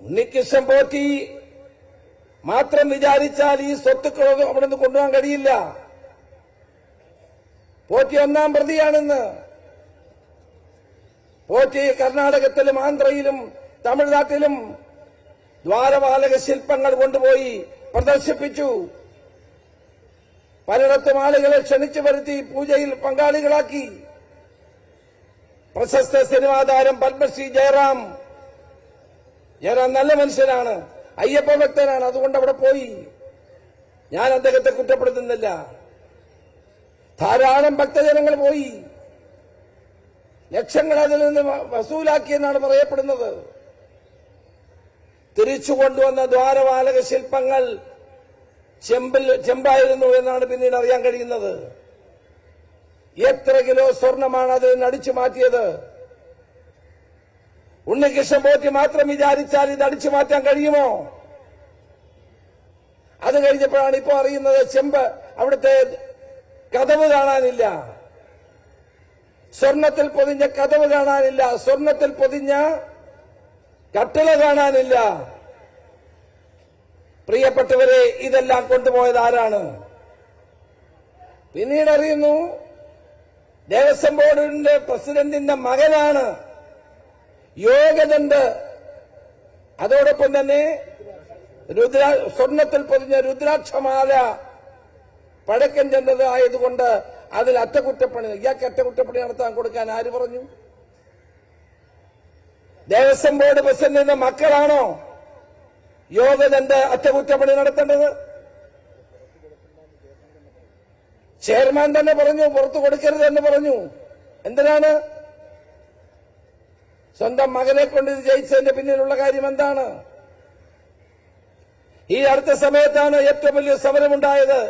ഉണ്ണികൃഷ്ണൻ പോറ്റി മാത്രം വിചാരിച്ചാൽ ഈ സ്വത്തുക്കളൊന്നും അവിടെ നിന്ന് കൊണ്ടുപോകാൻ കഴിയില്ല. പോറ്റി ഒന്നാം പ്രതിയാണെന്ന്. പോറ്റി കർണാടകത്തിലും ആന്ധ്രയിലും തമിഴ്നാട്ടിലും ദ്വാരപാലക ശില്പങ്ങൾ കൊണ്ടുപോയി പ്രദർശിപ്പിച്ചു. പലയിടത്തും ആളുകളെ ക്ഷണിച്ചു വരുത്തി പൂജയിൽ പങ്കാളികളാക്കി. പ്രശസ്ത സിനിമാ താരം പത്മശ്രീ ജയറാം നല്ല മനുഷ്യനാണ്, അയ്യപ്പ ഭക്തനാണ്, അതുകൊണ്ട് അവിടെ പോയി. ഞാൻ അദ്ദേഹത്തെ കുറ്റപ്പെടുത്തുന്നില്ല. ധാരാളം ഭക്തജനങ്ങൾ പോയി. ലക്ഷങ്ങൾ അതിൽ നിന്ന് വസൂലാക്കിയെന്നാണ് പറയപ്പെടുന്നത്. തിരിച്ചു കൊണ്ടുവന്ന ദ്വാരപാലക ശില്പങ്ങൾ ചെമ്പായിരുന്നു എന്നാണ് പിന്നീട് അറിയാൻ കഴിയുന്നത്. എത്ര കിലോ സ്വർണമാണ് അതിൽ നിന്ന് അടിച്ചു മാറ്റിയത്? ഉണ്ണികൃഷ്ണൻ പോറ്റി മാത്രം വിചാരിച്ചാൽ ഇത് അടിച്ചു മാറ്റാൻ കഴിയുമോ? അത് കഴിഞ്ഞപ്പോഴാണ് ഇപ്പോൾ അറിയുന്നത് ചെമ്പ് അവിടുത്തെ കതവ് കാണാനില്ല, സ്വർണത്തിൽ പൊതിഞ്ഞ കതവ് കാണാനില്ല, സ്വർണത്തിൽ പൊതിഞ്ഞ കട്ടിള കാണാനില്ല. പ്രിയപ്പെട്ടവരെ, ഇതെല്ലാം കൊണ്ടുപോയത് ആരാണ്? പിന്നീട് അറിയുന്നു ദേവസ്വം ബോർഡിന്റെ പ്രസിഡന്റിന്റെ മകനാണ് യോഗദണ്ഡ്. അതോടൊപ്പം തന്നെ സ്വർണത്തിൽ പൊതിഞ്ഞ രുദ്രാക്ഷമാല പഴക്കം ചെന്നത് ആയതുകൊണ്ട് അതിൽ അറ്റകുറ്റപ്പണി, ഇയാൾക്ക് അറ്റകുറ്റപ്പണി നടത്താൻ കൊടുക്കാൻ ആര് പറഞ്ഞു? ദേവസ്വം ബോർഡ് പ്രസിഡന്റിന്റെ മക്കളാണോ യോഗദണ്ഡ് അറ്റകുറ്റപ്പണി നടത്തേണ്ടത്? ചെയർമാൻ തന്നെ പറഞ്ഞു പുറത്തു കൊടുക്കരുത് എന്ന് പറഞ്ഞു. എന്തിനാണ്? സ്വന്തം മകനെ കൊണ്ട് ഇത് ജയിച്ചതിന്റെ പിന്നിലുള്ള കാര്യം എന്താണ്? ഈ അടുത്ത സമയത്താണ് ഏറ്റവും വലിയ സമരമുണ്ടായത്.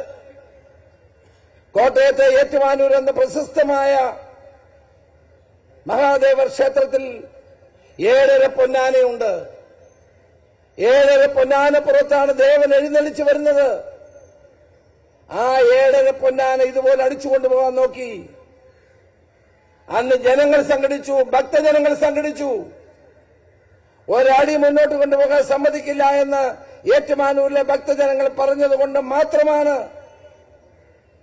കോട്ടയത്തെ ഏറ്റുമാനൂർ എന്ന പ്രശസ്തമായ മഹാദേവർ ക്ഷേത്രത്തിൽ 7.5 പൊന്നാനയുണ്ട്. 7.5 പൊന്നാനപ്പുറത്താണ് ദേവൻ എഴുന്നള്ളിച്ചു വരുന്നത്. ആ 7.5 പൊന്നാന ഇതുപോലെ അടിച്ചുകൊണ്ടുപോകാൻ നോക്കി. അന്ന് ജനങ്ങൾ സംഘടിച്ചു, ഭക്തജനങ്ങൾ സംഘടിച്ചു. ഒരടി മുന്നോട്ട് കൊണ്ടുപോകാൻ സമ്മതിക്കില്ല എന്ന് ഏറ്റുമാനൂരിലെ ഭക്തജനങ്ങൾ പറഞ്ഞതുകൊണ്ട് മാത്രമാണ്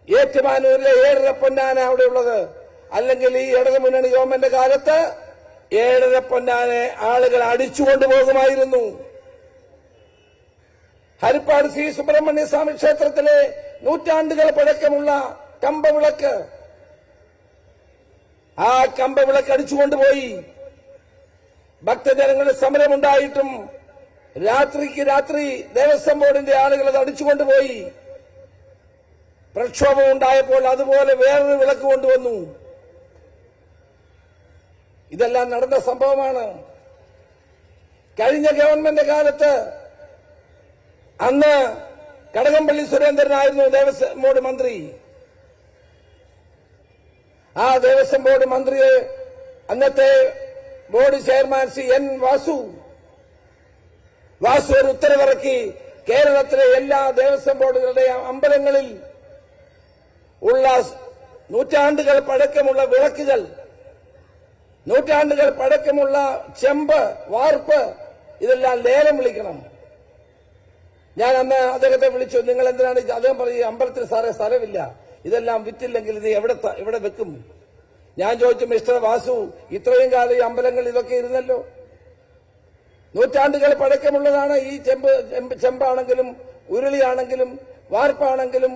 ഏറ്റുമാനൂരിലെ 7.5 പൊന്നാന അവിടെയുള്ളത്. അല്ലെങ്കിൽ ഈ ഇടതുമുന്നണി ഗവൺമെന്റ് കാലത്ത് 7.5 പൊന്നാനെ ആളുകൾ അടിച്ചുകൊണ്ടുപോകുമായിരുന്നു. ഹരിപ്പാട് ശ്രീ സുബ്രഹ്മണ്യ സ്വാമി ക്ഷേത്രത്തിലെ നൂറ്റാണ്ടുകൾ പഴക്കമുള്ള കമ്പവിളക്ക്, ആ കമ്പവിളക്ക് അടിച്ചുകൊണ്ടുപോയി. ഭക്തജനങ്ങളുടെ സമരമുണ്ടായിട്ടും രാത്രിക്ക് രാത്രി ദേവസ്വം ബോർഡിന്റെ ആളുകൾ അത് അടിച്ചുകൊണ്ടുപോയി. പ്രക്ഷോഭം ഉണ്ടായപ്പോൾ അതുപോലെ വേറൊരു വിളക്ക് കൊണ്ടുവന്നു. ഇതെല്ലാം നടന്ന സംഭവമാണ്. കഴിഞ്ഞ ഗവൺമെന്റ് കാലത്ത് അന്ന് കടകംപള്ളി സുരേന്ദ്രനായിരുന്നു ദേവസ്വം ബോർഡ് മന്ത്രി. ആ ദേവസ്വം ബോർഡ് മന്ത്രിയെ അന്നത്തെ board chairman Shri N Vasu ഒരു ഉത്തരവിറക്കി. കേരളത്തിലെ എല്ലാ ദേവസ്വം ബോർഡുകളുടെയും അമ്പലങ്ങളിൽ ഉള്ള നൂറ്റാണ്ടുകൾ പഴക്കമുള്ള വിളക്കുകൾ, നൂറ്റാണ്ടുകൾ പഴക്കമുള്ള ചെമ്പ്, വാർപ്പ്, ഇതെല്ലാം ലേലം വിളിക്കണം. ഞാൻ അന്ന് അദ്ദേഹത്തെ വിളിച്ചു. നിങ്ങൾ എന്തിനാണ്? അദ്ദേഹം പറയും അമ്പലത്തിൽ സാറേ സ്ഥലമില്ല, ഇതെല്ലാം വിറ്റില്ലെങ്കിൽ ഇത് എവിടെ വെക്കും? ഞാൻ ചോദിച്ചു, മിസ്റ്റർ വാസു, ഇത്രയും കാലം ഈ അമ്പലങ്ങൾ ഇതൊക്കെ ഇരുന്നല്ലോ, നൂറ്റാണ്ടുകൾ പഴക്കമുള്ളതാണ് ഈ ചെമ്പാണെങ്കിലും ഉരുളിയാണെങ്കിലും വാർപ്പാണെങ്കിലും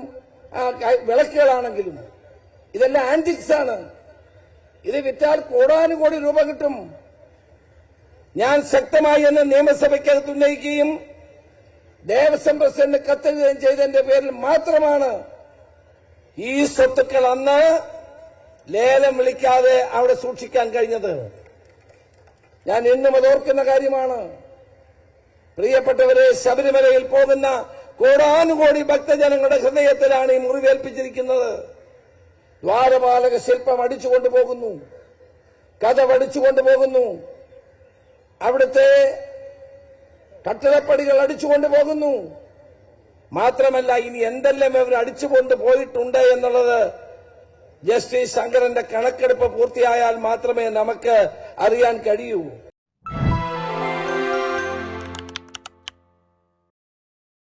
വിളക്കുകളാണെങ്കിലും ഇതെല്ലാം ആന്റിക്സ് ആണ്. ഇത് വിറ്റാൽ കോടാനുകോടി രൂപ കിട്ടും. ഞാൻ ശക്തമായി എന്ന് നിയമസഭയ്ക്കകത്ത് ഉന്നയിക്കുകയും ദേവസ്വം പ്രസിഡന്റ് കത്തെഴുതുകയും ചെയ്തതിന്റെ പേരിൽ മാത്രമാണ് ഈ സ്വത്തുക്കൾ അന്ന് ലേലം വിളിക്കാതെ അവിടെ സൂക്ഷിക്കാൻ കഴിഞ്ഞത്. ഞാൻ ഇന്നും അതോർക്കുന്ന കാര്യമാണ്. പ്രിയപ്പെട്ടവരെ, ശബരിമലയിൽ പോകുന്ന കോടാനുകോടി ഭക്തജനങ്ങളുടെ ഹൃദയത്തിലാണ് ഈ മുറിവേൽപ്പിച്ചിരിക്കുന്നത്. ദ്വാരപാലക ശില്പം അടിച്ചുകൊണ്ടുപോകുന്നു, കഥവടിച്ചുകൊണ്ടുപോകുന്നു, അവിടുത്തെ കട്ടിളപ്പടികൾ അടിച്ചുകൊണ്ടുപോകുന്നു. മാത്രമല്ല, ഇനി എന്തെല്ലാം ഇവർ അടിച്ചുകൊണ്ട് പോയിട്ടുണ്ട് എന്നുള്ളത് ജസ്റ്റിസ് ശങ്കരന്റെ കണക്കെടുപ്പ് പൂർത്തിയായാൽ മാത്രമേ നമുക്ക് അറിയാൻ കഴിയൂ.